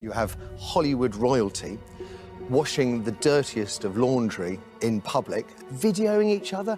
You have Hollywood royalty washing the dirtiest of laundry in public, videoing each other,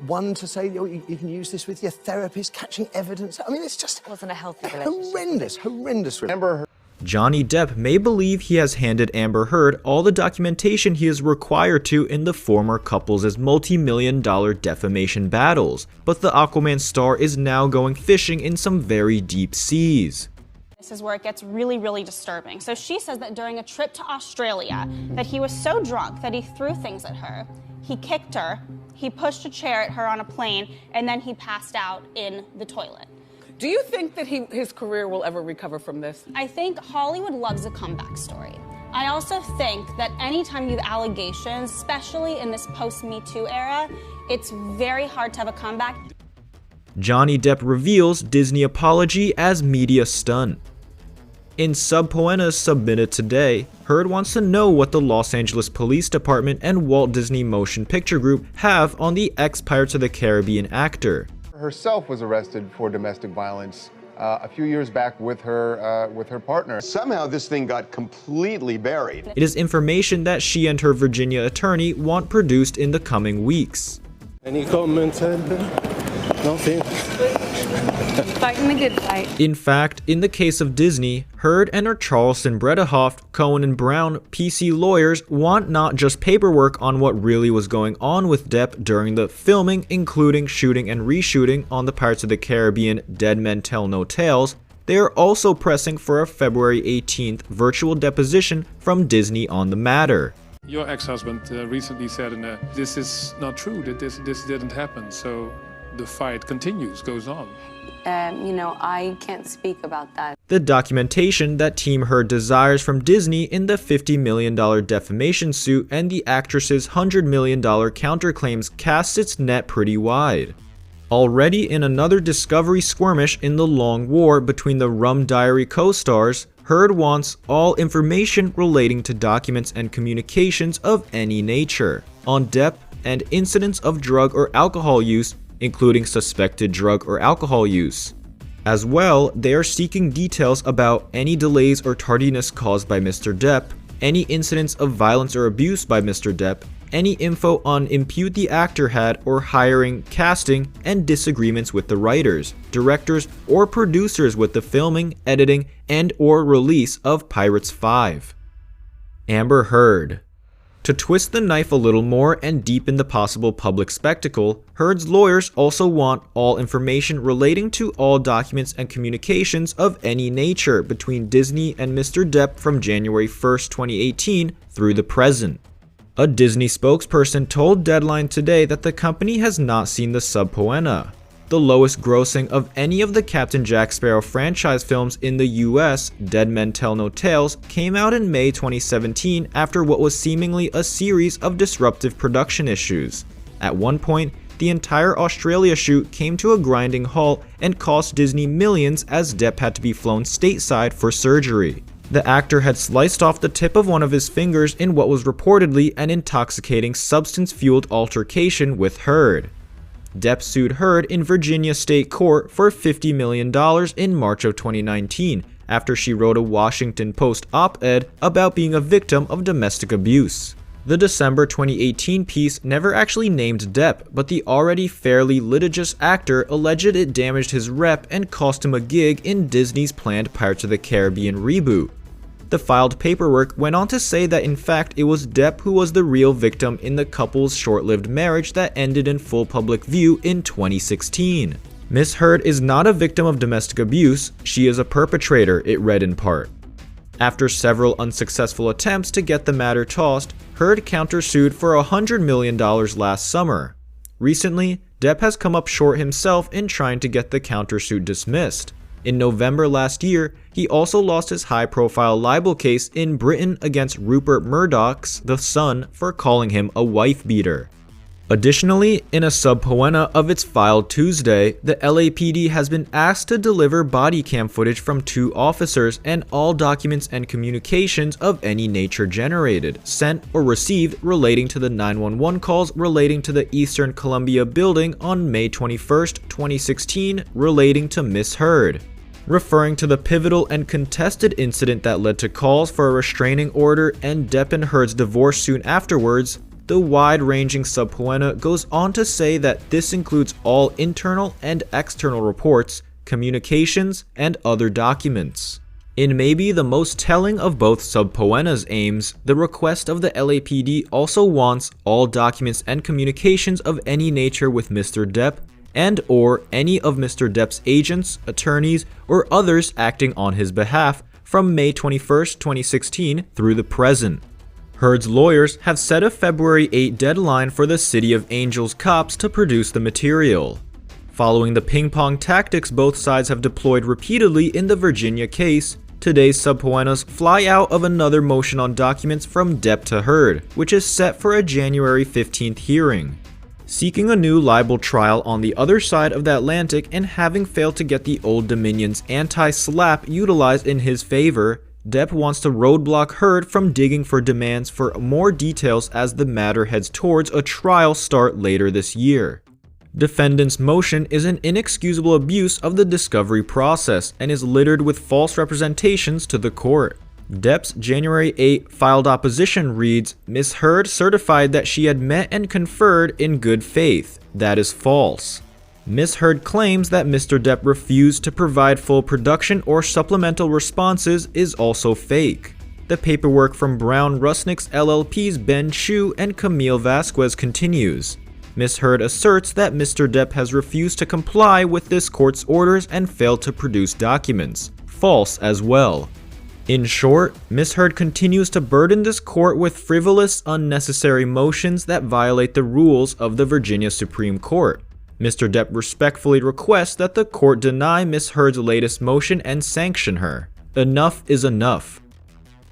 one to say, oh, you can use this with your therapist, catching evidence. I mean, it's just... It wasn't a healthy relationship. Horrendous. Johnny Depp may believe he has handed Amber Heard all the documentation he is required to in the former couple's multi-million-dollar defamation battles, but the Aquaman star is now going fishing in some very deep seas. This is where it gets really, really disturbing. So she says that during a trip to Australia, that he was so drunk that he threw things at her, he kicked her, he pushed a chair at her on a plane, and then he passed out in the toilet. Do you think that his career will ever recover from this? I think Hollywood loves a comeback story. I also think that anytime you have allegations, especially in this post-Me Too era, it's very hard to have a comeback. Johnny Depp reveals Disney apology as media stunt. In subpoenas submitted today, Heard wants to know what the Los Angeles Police Department and Walt Disney Motion Picture Group have on the ex-Pirates of the Caribbean actor. Herself was arrested for domestic violence a few years back with her partner. Somehow this thing got completely buried. It is information that she and her Virginia attorney want produced in the coming weeks. Any comments? Nothing. Fighting the good fight. In fact, in the case of Disney, Heard and her Charleston Bredehoft, Cohen and Brown PC lawyers want not just paperwork on what really was going on with Depp during the filming, including shooting and reshooting on the Pirates of the Caribbean Dead Men Tell No Tales, they are also pressing for a February 18th virtual deposition from Disney on the matter. Your ex-husband recently said, this is not true, that this didn't happen, so the fight continues, goes on. I can't speak about that. The documentation that Team Heard desires from Disney in the $50 million defamation suit and the actress's $100 million counterclaims casts its net pretty wide. Already in another Discovery skirmish in the long war between the Rum Diary co-stars, Heard wants all information relating to documents and communications of any nature on Depp and incidents of drug or alcohol use, including suspected drug or alcohol use. As well, they are seeking details about any delays or tardiness caused by Mr. Depp, any incidents of violence or abuse by Mr. Depp, any info on impute the actor had or hiring, casting, and disagreements with the writers, directors, or producers with the filming, editing, and or release of Pirates 5. Amber Heard. To twist the knife a little more and deepen the possible public spectacle, Heard's lawyers also want all information relating to all documents and communications of any nature between Disney and Mr. Depp from January 1st, 2018 through the present. A Disney spokesperson told Deadline today that the company has not seen the subpoena. The lowest grossing of any of the Captain Jack Sparrow franchise films in the US, Dead Men Tell No Tales, came out in May 2017 after what was seemingly a series of disruptive production issues. At one point, the entire Australia shoot came to a grinding halt and cost Disney millions as Depp had to be flown stateside for surgery. The actor had sliced off the tip of one of his fingers in what was reportedly an intoxicating substance-fueled altercation with Heard. Depp sued Heard in Virginia State Court for $50 million in March of 2019 after she wrote a Washington Post op-ed about being a victim of domestic abuse. The December 2018 piece never actually named Depp, but the already fairly litigious actor alleged it damaged his rep and cost him a gig in Disney's planned Pirates of the Caribbean reboot. The filed paperwork went on to say that in fact it was Depp who was the real victim in the couple's short-lived marriage that ended in full public view in 2016. Miss Heard is not a victim of domestic abuse, she is a perpetrator, it read in part. After several unsuccessful attempts to get the matter tossed, Heard countersued for $100 million last summer. Recently, Depp has come up short himself in trying to get the countersuit dismissed. In November last year, he also lost his high-profile libel case in Britain against Rupert Murdoch's The Sun for calling him a wife-beater. Additionally, in a subpoena of its filed Tuesday, the LAPD has been asked to deliver body cam footage from 2 officers and all documents and communications of any nature generated, sent, or received relating to the 911 calls relating to the Eastern Columbia building on May 21st, 2016 relating to Miss Heard. referring to the pivotal and contested incident that led to calls for a restraining order and Depp and Heard's divorce soon afterwards. The wide-ranging subpoena goes on to say that this includes all internal and external reports, communications, and other documents. In maybe the most telling of both subpoena's aims, the request of the LAPD also wants all documents and communications of any nature with Mr. Depp and or any of Mr. Depp's agents, attorneys, or others acting on his behalf from May 21, 2016 through the present. Heard's lawyers have set a February 8 deadline for the City of Angels cops to produce the material. Following the ping-pong tactics both sides have deployed repeatedly in the Virginia case, today's subpoenas fly out of another motion on documents from Depp to Heard, which is set for a January 15th hearing. Seeking a new libel trial on the other side of the Atlantic and having failed to get the Old Dominion's anti-slap utilized in his favor, Depp wants to roadblock Heard from digging for demands for more details as the matter heads towards a trial start later this year. Defendant's motion is an inexcusable abuse of the discovery process and is littered with false representations to the court. Depp's January 8 filed opposition reads, Ms. Heard certified that she had met and conferred in good faith. That is false. Ms. Heard claims that Mr. Depp refused to provide full production or supplemental responses is also fake. The paperwork from Brown Rusnick's LLP's Ben Chu and Camille Vasquez continues. Ms. Heard asserts that Mr. Depp has refused to comply with this court's orders and failed to produce documents. False as well. In short, Ms. Heard continues to burden this court with frivolous, unnecessary motions that violate the rules of the Virginia Supreme Court. Mr. Depp respectfully requests that the court deny Ms. Heard's latest motion and sanction her. Enough is enough.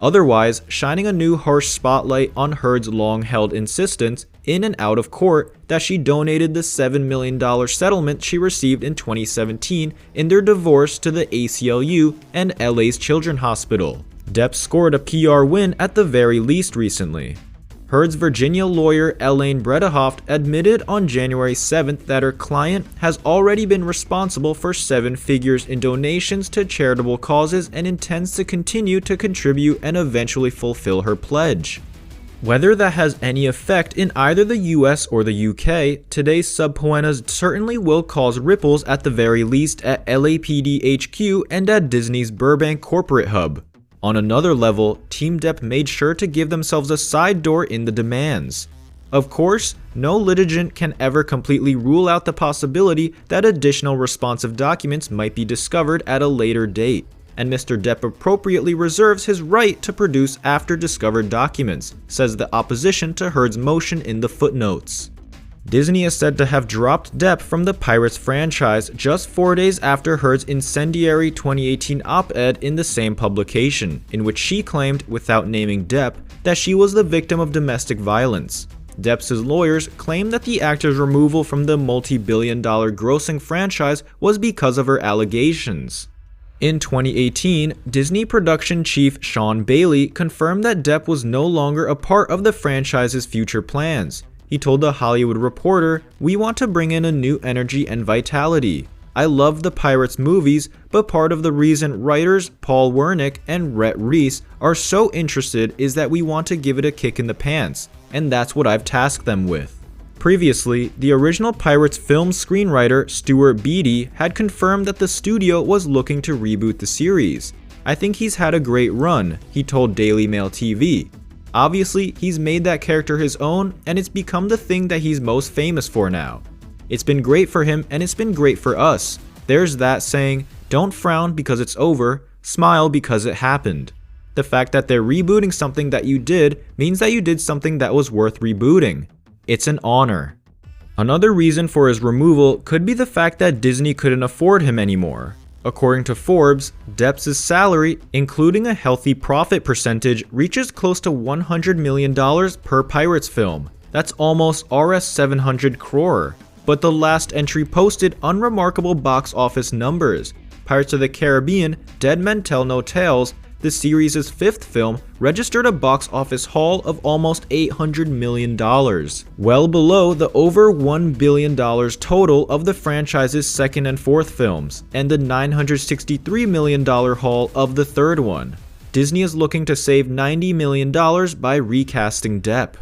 Otherwise, shining a new harsh spotlight on Heard's long-held insistence, in and out of court, that she donated the $7 million settlement she received in 2017 in their divorce to the ACLU and LA's Children's Hospital. Depp scored a PR win at the very least recently. Heard's Virginia lawyer Elaine Bredehoft admitted on January 7th that her client has already been responsible for 7 figures in donations to charitable causes and intends to continue to contribute and eventually fulfill her pledge. Whether that has any effect in either the US or the UK, today's subpoenas certainly will cause ripples at the very least at LAPD HQ and at Disney's Burbank corporate hub. On another level, Team Depp made sure to give themselves a side door in the demands. Of course, no litigant can ever completely rule out the possibility that additional responsive documents might be discovered at a later date, and Mr. Depp appropriately reserves his right to produce after discovered documents, says the opposition to Heard's motion in the footnotes. Disney is said to have dropped Depp from the Pirates franchise just 4 days after Heard's incendiary 2018 op-ed in the same publication, in which she claimed, without naming Depp, that she was the victim of domestic violence. Depp's lawyers claim that the actor's removal from the multi-billion-dollar grossing franchise was because of her allegations. In 2018, Disney production chief Sean Bailey confirmed that Depp was no longer a part of the franchise's future plans. He told The Hollywood Reporter, "We want to bring in a new energy and vitality. I love the Pirates movies, but part of the reason writers Paul Wernick and Rhett Reese are so interested is that we want to give it a kick in the pants, and that's what I've tasked them with." Previously, the original Pirates film screenwriter Stuart Beattie had confirmed that the studio was looking to reboot the series. "I think he's had a great run," he told Daily Mail TV. Obviously, he's made that character his own, and it's become the thing that he's most famous for now. It's been great for him, and it's been great for us. There's that saying, don't frown because it's over, smile because it happened. The fact that they're rebooting something that you did means that you did something that was worth rebooting. It's an honor. Another reason for his removal could be the fact that Disney couldn't afford him anymore. According to Forbes, Depp's salary, including a healthy profit percentage, reaches close to $100 million per Pirates film. That's almost Rs 700 crore. But the last entry posted unremarkable box office numbers. Pirates of the Caribbean, Dead Men Tell No Tales, the series' 5th film registered a box office haul of almost $800 million, well below the over $1 billion total of the franchise's 2nd and 4th films, and the $963 million haul of the 3rd one. Disney is looking to save $90 million by recasting Depp.